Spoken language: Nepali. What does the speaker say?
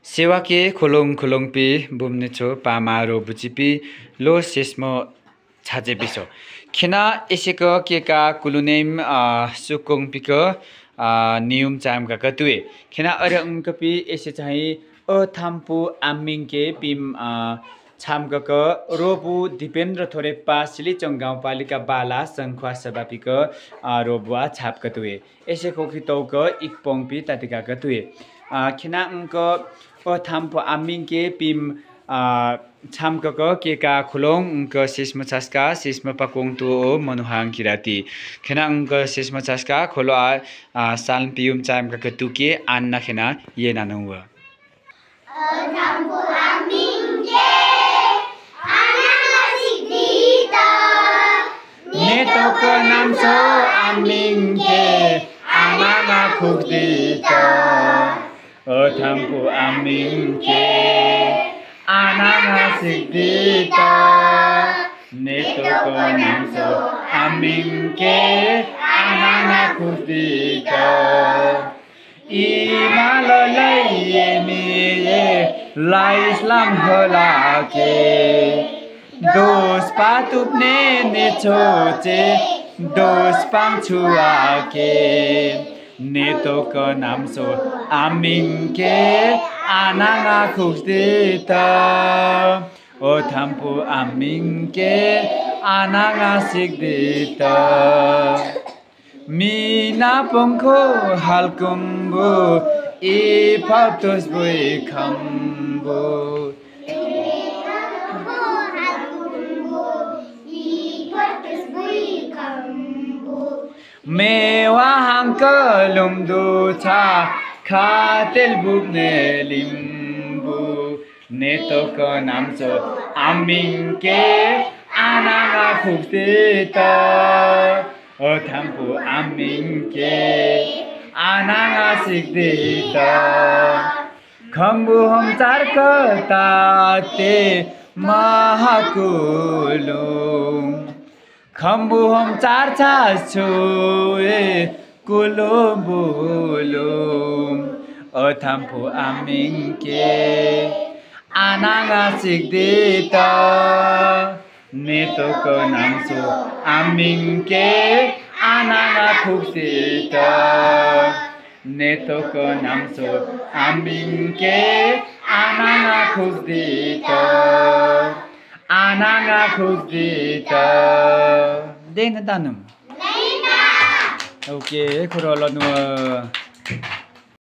सेवा के खोलोङ खोलोङ पी बुम्ने छो पामा रो बुचिपी लो सेस्मो छाजे बिसो खिना एसेको केका कुलुनेम सुकोङ पिको नियम चाम का कतुए खिना अरे उनकपी एसे चाहिँ थाम्पु आमिङ के पिम छामगक रोबु दिपेन्द्र थोरेपा सिलिचोङ गाउँपालिका बाला सङ्ख्वा सभापिक रोबुवा छाप कतुए एसे खोकी तौक इकपोङपी तातिका कतुए खिना उनको थाम्पु आमिङ के पिम छामगक केका खुलोङ उनक सिस्म छास्का सिस्म पकोङ तु मनुहाङ किराती खिना उनक सिस्म छास्का खोलो साल पियुम चामका कतुके आन्ना खिना ये नानुवा थाम्पु आमिङ के नेतोको नाम छ आमिङ के आमामा खुक्दिता थाम्पु आमिङ के आनामा सिक्दिता नेतोको नाम छ आमिङ के आनामा खुक्दिता इमाललाई एमिए लाई इस्लाम होला के दोष पातुप्ने नेछोचे दोष पाङछुआ के नेतोको नाम सो आमिङ के आनाङा खुक्दिता ओ थाम्पु आमिङ के आनाङा सिक्दिता मिना पङ्खो हालकुम्बु इ फातोस बुइ खम्बु मेवा हाङ्कलुम दुछा खातेल बुक्ने लिम्बु नेतोको नाम छ आमिङ के आनाङा खुक्दिता ओ थाम्पु आमिङ के आनाङा सिक्दिता खम्बु हम चार्क ताते महाकुलुङ खम्बु हम चार छुए कुलो बुलुङ ओ थाम्पु आमिङ के आनाङा सिक्दिता नेतोको नाम छ आमिङ के आनाङा खुक्दिता नेतोको नाम छ आमिङ के आनाङा खुक्दिता आनाङा खुक्दिता देन तानुम ओके खुरो लनु